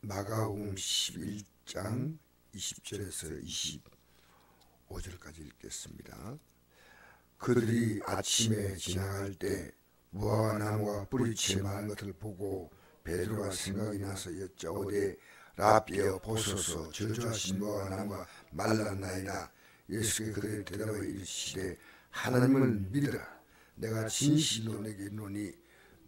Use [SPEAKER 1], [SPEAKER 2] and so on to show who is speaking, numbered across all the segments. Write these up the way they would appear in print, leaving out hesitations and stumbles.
[SPEAKER 1] 마가복음 11장 20절에서 25절까지 읽겠습니다. 그들이 아침에 지나갈 때 무화과나무가 뿌리채 마른 것을 보고 베드로가 생각이 나서 여짜오되 라비여 보소서 저주하신 무화과나무가 말랐나이다. 예수께서 그들에게 대답하여 이르시되 하나님을 믿으라. 내가 진실로 내게 이르노니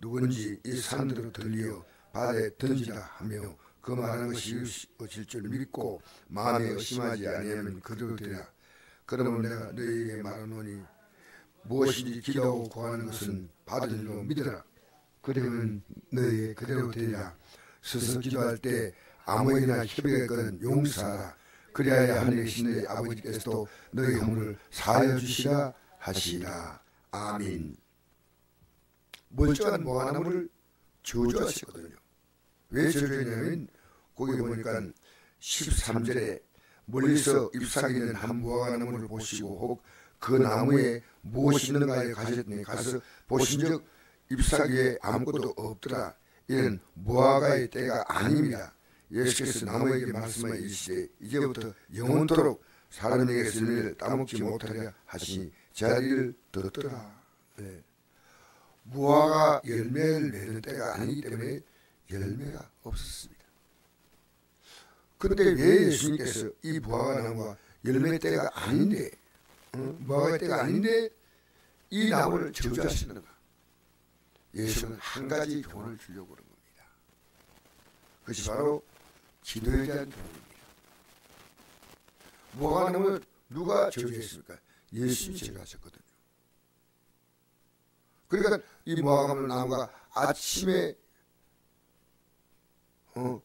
[SPEAKER 1] 누군지 이 산들로 들리어 바다에 던지라 하며 그 말하는 것이 이루어질 줄 믿고 마음에 의심하지 아니하면 그대로 되라. 그러면 내가 너희에게 말하노니 무엇인지 기도하고 구하는 것은 받은 줄로 믿으라. 그러면 너희에게 그대로 되리라. 스스로 기도할 때 아무에게나 협약했거든 용서하라. 그리하여 하늘에 계신 너희 아버지께서도 너희 허물을 사하여 주시라 하시라. 아멘. 멀쩡한 무화과나무를 저주하셨거든요. 왜 저주했냐면 거기 보니까 13절에 멀리서 잎사귀 있는 한 무화과나무를 보시고 혹 그 나무에 무엇이 있는가에 가셨더니 가서 보신즉 잎사귀에 아무것도 없더라. 이는 무화과의 때가 아닙니다. 예수께서 나무에게 말씀하여 이르시되 이제부터 영원토록 사람에게서 열매를 따먹지 못하려 하시니 자리를 듣더라. 네. 무화과 열매를 맺는 때가 아니기 때문에 열매가 없었습니다. 그런데 왜 예수님께서 이 무화과 나무가 열매 때가 아닌데 무화과 때가 아닌데 이 나무를 저주하시는가? 예수는 한 가지 교훈을 주려고 그런 겁니다. 그것이 바로 기도에 대한 교훈입니다. 무화과 나무를 누가 저주했습니까? 예수님이 저주하셨거든요. 그러니까 이 무화과 나무가 아침에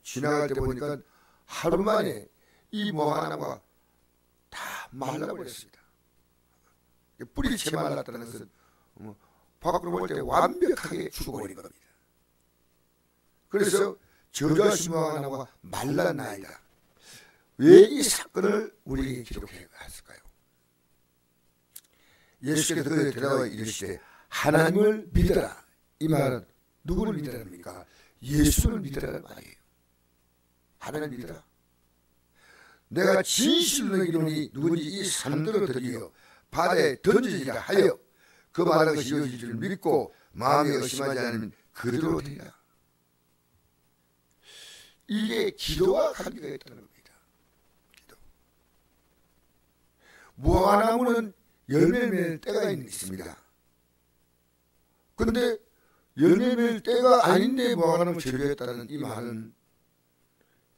[SPEAKER 1] 지나갈 때 보니까 하루 만에 이 무화과 나무가 다 말라버렸습니다. 뿌리채 말랐다는 것은 밖으로 볼 때 완벽하게 죽어버린 겁니다. 그래서 저주하신 무화과 나무가 말랐나이다. 왜 이 사건을 우리에게 기록해 갔을까요? 예수께서 그들에게 대답하여 이르시되 하나님을 믿어라. 이 말은 누구를 믿으라입니까? 예수를 믿으라는 말이에요. 하나님을 믿어라. 내가 진실로 이르노니 누군지 이 산들로 들이어 바다에 던지리라 하여 그 말한 것이 이루어질 줄 믿고 마음에 의심하지 않으면 그대로 되리라. 이게 기도와 관계가 있다는 겁니다. 기도. 무화과나무는 열매 맺을 때가 있습니다. 그런데 열매 맺을 때가 아닌데 무화과나무 저주했다는 이 말은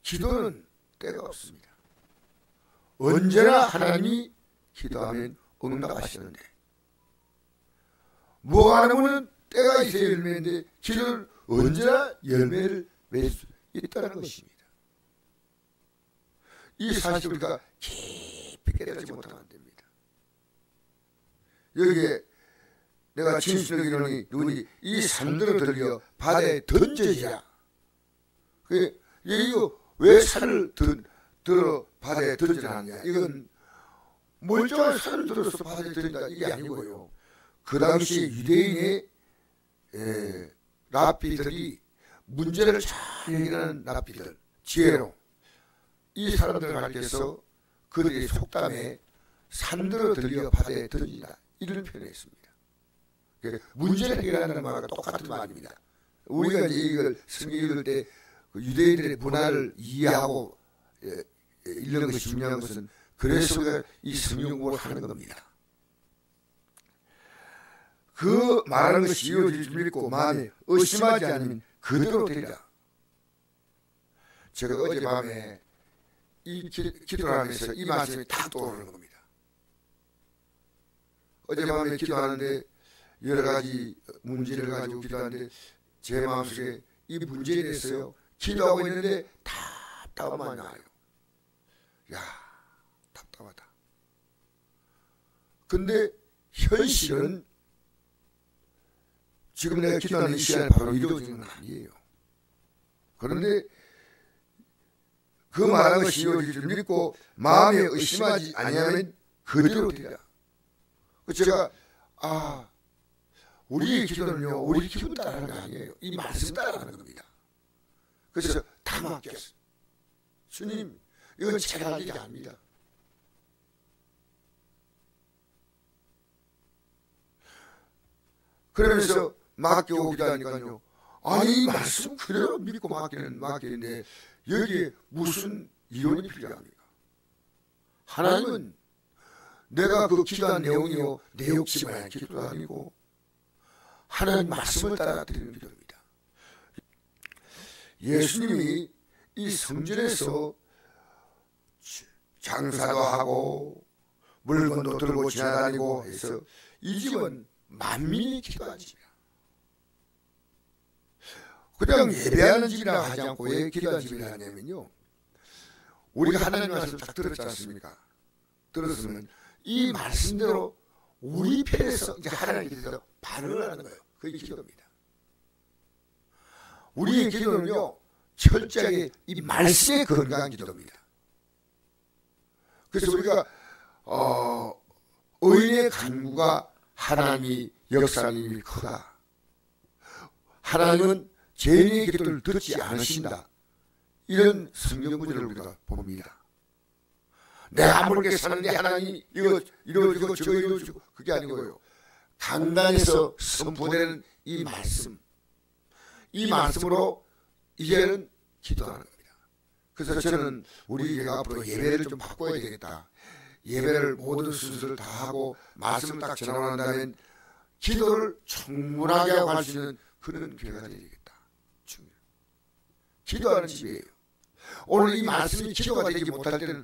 [SPEAKER 1] 기도는 때가 없습니다. 언제나 하나님이 기도하면 응답하시는데 무화과나무는 때가 있어야 열매인데 기도는 언제나 열매를 맺을 수 있다는 것입니다. 이 사실을 우리가 깊이 깨닫지 못하면 안 됩니다. 여기에 내가 진실로 이르노니 누구니 이 산들을 들여 바다에 던져지라. 이거 왜 산을 들어 바다에 던져놨냐? 이건 멀쩡한 산을 들어서 바다에 던진다 이게 아니고요. 그 당시 유대인의 랍비들이 문제를 잘 해결하는 랍비들 지혜로 이 사람들을 가르쳐서 그들의 속담에 산들어 들려 바다에 던진다 이런 표현했습니다. 문제를 해결한다는 말과 똑같은 말입니다. 우리가 이제 이걸 성경 읽을 때 유대인들의 문화를 이해하고 읽는 것이 중요한 것은 그래서 우리가 이 성경 공부를 하는 겁니다. 그 말하는 것이 이루어질 줄 믿고 마음에 의심하지 않으면 그대로 되리라. 제가 어젯밤에 이 기도를 하면서 이 말씀이 딱 떠오르는 겁니다. 어젯밤에 기도하는데 여러 가지 문제를 가지고 기도하는데 제 마음속에 이 문제에 대해서요 기도하고 있는데 답답함만 나요. 야, 답답하다. 근데 현실은 지금 내가 기도하는 이 시간에 바로 이루어지는 건 아니에요. 그런데 그 말하는 것이 이루어질 줄 믿고 마음에 의심하지 아니하면 그대로 되리라. 제가 우리의 기도는요 우리 기분 따라하는 게 아니에요. 이 말씀 따라하는 겁니다. 그래서 다 맡겼어. 주님, 이건 제가 할 일이 아닙니다. 그러면서 맡기고 기도하니까요. 아니, 이 말씀 그대로 믿고 맡기는데 여기에 무슨 이론이 필요합니까? 하나님은 내가 그 기도한 내용이요, 내 욕심만한 기도가 아니고 하나님 말씀을 따라 드리는 기도입니다. 예수님이 이 성전에서 장사도 하고 물건도 들고 지나다니고 해서 이 집은 만민이 기도한 집이야. 그냥 예배하는 집이라 하지 않고 왜 기도한 집이라 하냐면요, 우리가 하나님 말씀 딱 들었지 않습니까? 들었으면 이 말씀대로 우리 편에서 이제 하나님께 대해서 반응을 하는 거예요. 그게 기도입니다. 우리의 기도는요, 철저하게 이 말씀에 건강한 기도입니다. 그래서 우리가 의인의 간구가 하나님이 역사하는 힘이 크다. 하나님은 죄인의 기도를 듣지 않으신다. 이런 성경 구절을 우리가 봅니다. 내가 아무렇게 사는데 하나님이 이거 이루어지고 저거 이루어지고 그게 아니고요. 강단에서 선포되는 이 말씀, 이 말씀으로 이제는 기도하는 겁니다. 그래서 저는 우리가 앞으로 예배를 좀 바꿔야 되겠다. 예배를 모든 순서를 다 하고 말씀을 딱 전하고 난 다음에 기도를 충분하게 하고 할 수 있는 그런 교회가 되겠다. 기도하는 집이에요. 오늘 이 말씀이 기도가 되지 못할 때는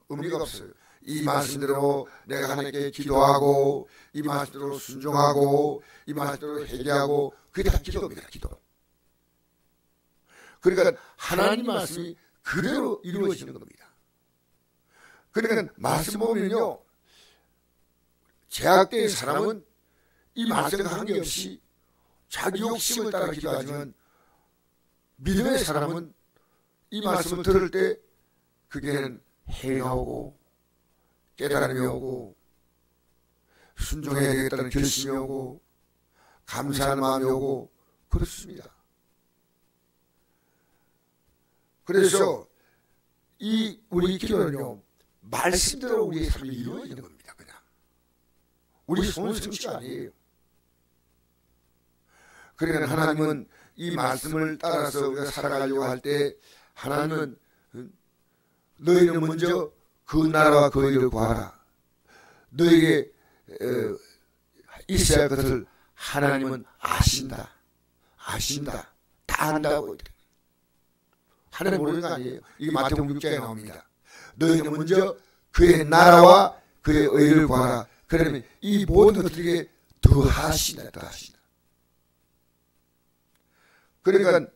[SPEAKER 1] 의미가 없어요. 이 말씀대로 내가 하나님께 기도하고 이 말씀대로 순종하고 이 말씀대로 회개하고 그게 다 기도입니다. 기도. 그러니까 하나님 말씀이 그대로 이루어지는 겁니다. 그러니까 말씀 보면요, 제약대의 사람은 이 말씀과 관계없이 자기 욕심을 따라 기도하지만 믿음의 사람은 이 말씀을 들을 때 그게는 해가 오고 깨달음이 오고 순종해야 되겠다는 결심이 오고 감사하는 마음이 오고 그렇습니다. 그래서 이 우리 기도는요, 말씀대로 우리의 삶이 이루어지는 겁니다. 그냥 우리 손 성취가 아니에요. 그러니까 하나님은 이 말씀을 따라서 우리가 살아가려고 할 때 하나님은 너희는 먼저 그 나라와 그 일을 구하라. 너에게 있어야 할 것을 하나님은 아신다. 아신다. 다 안다고. 하나님 모르는 거 아니에요. 이게 마태복음 6장에 나옵니다. 너희는 먼저 그의 나라와 그의 의를 구하라. 그러면 이 모든 것들에게 더하시다. 더하시다. 그러니까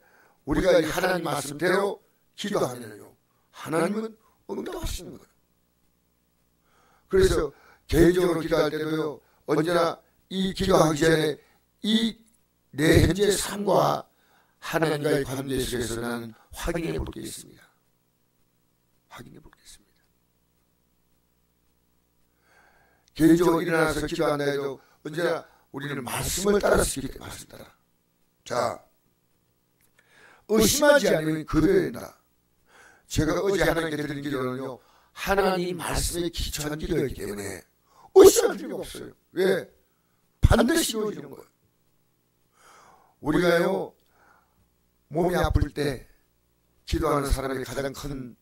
[SPEAKER 1] 우리가 이 하나님 말씀대로 기도하면요, 하나님은 응답하시는 거예요. 그래서 개인적으로 기도할 때도요, 언제나 이 기도하기 전에 이 내 현재 삶과 하나님과의 관계 속에서 나는 확인해 볼 게 있습니다. 확인해 볼 게 있습니다. 개인적으로 일어나서 기도한다 해도 언제나 우리는 말씀을 따라서 기도해. 말씀 따라. 자, 의심하지 않으면 그대로 된다. 제가 어제 하나님께 드린 기도는요, 하나님 말씀에 기초한 기도이기 때문에 의심할 필요가 없어요. 왜? 반드시 이루어지는 거예요. 우리가요, 몸이 아플 때 기도하는 사람의 가장 큰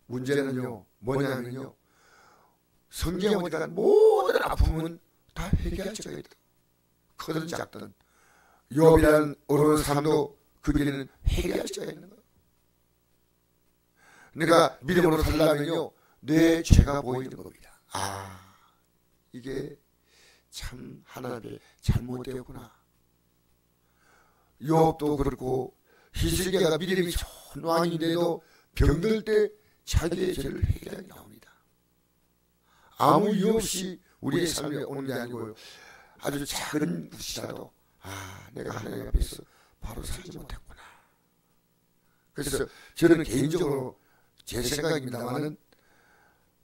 [SPEAKER 1] 문제는요, 뭐냐면요, 성경에 보니까 모든 아픔은 다 회개할 자가 있다. 크든 작든 욥이라는 어려운 사람도 그 길에는 회개할 자가 있는 거예요. 내가 믿음으로 살려면요, 내 죄가 보이는 겁니다. 아, 이게 참 하나님의 잘못되었구나. 욥도 그렇고 히스기야가 믿음이 좋은 왕인데도 병들 때 자기의 죄를 회개하게 나옵니다. 아무 이유 없이 우리의 삶에 오는 게 아니고요, 아주 작은 부시라도 내가 하나님 앞에서 바로 살지 못했구나. 그래서 저는 개인적으로 제 생각입니다만은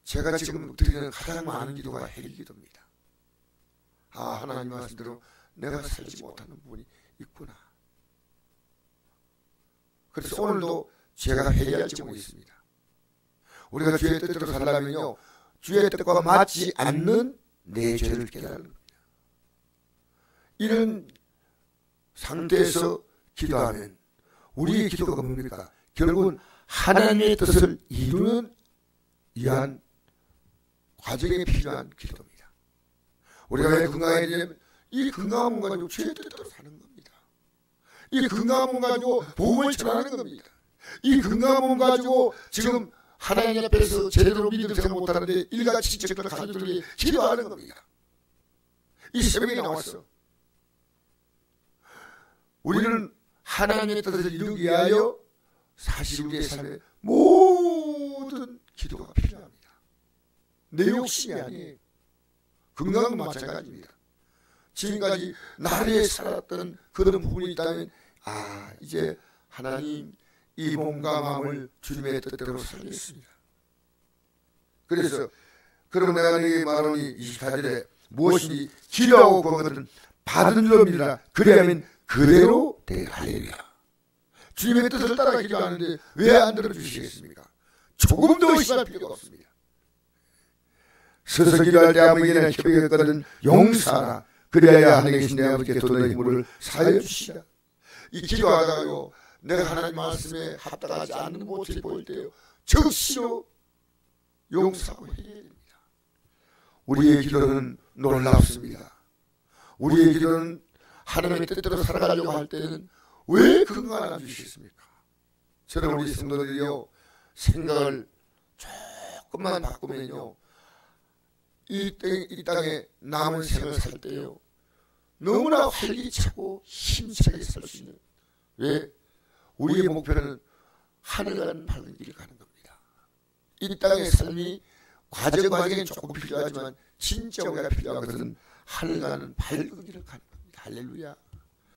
[SPEAKER 1] 제가 지금 드리는 가장 많은 기도가 회개 기도입니다. 하나님 말씀대로 내가 살지 못하는 부분이 있구나. 그래서 오늘도 죄가 해결할 제목이 있습니다. 우리가 주의 뜻대로 살려면요, 주의 뜻과 맞지 않는 내 죄를 깨달는 겁니다. 이런 상태에서 기도하면 우리의 기도가 뭡니까? 결국은 하나님의 뜻을 이루는 위한 과정에 필요한 기도입니다. 우리가 왜 건강해지냐면 이 건강한 몸 가지고 주의 뜻대로 사는 겁니다. 이 건강한 몸 가지고 복음을 전하는 겁니다. 이 건강한 몸 가지고 지금 하나님 앞에서 제대로 믿음 생각 못하는데 일가치 적들을 가족들이 기도하는 겁니다. 이 새벽에 나왔어. 우리는 하나님의 뜻을 이루기 위하여 사실 우리의 삶에 모든 기도가 필요합니다. 내 욕심이 아니에요. 건강은 마찬가지입니다. 지금까지 나를 살았던 그런 부분이 있다면 이제 하나님 이 몸과 마음을 주님의 뜻대로 살겠습니다. 그래서 그럼 내가 너에게 말하니 24절에 무엇이든지 기도하고 구하거든 받은 줄로 믿으라. 그리하면 그대로 되리라. 할렐루야. 주님의 뜻을 따라 기도하는데 왜 안 들어주시겠습니까? 조금도 의심할 필요가 없습니다. 서서 기도할 때 아무에게나 협의했거든 용서하라. 그리하여 하늘에 계신 내 아버지께서 너의 힘을 사하여 주시라. 이 기도하다가요, 내가 하나님 말씀에 합당하지 않는 모습이 보일 때요, 즉시로 용서하고 해결됩니다. 우리의 기도는 놀랍습니다. 우리의 기도는 하나님의 뜻대로 살아가려고 할 때는 왜 건강을 안 주시겠습니까? 저는 우리 성도들이요, 생각을 조금만 바꾸면요, 이 땅에 남은 생을 살 때요, 너무나 활기차고 힘차게 살 수 있는, 왜? 우리의 목표는 하늘 가는 밝은 길을 가는 겁니다. 이 땅의 삶이 과정에 조금 필요하지만 진짜 우리가 필요한 것은 하늘 가는 밝은 길을 가는 겁니다. 할렐루야.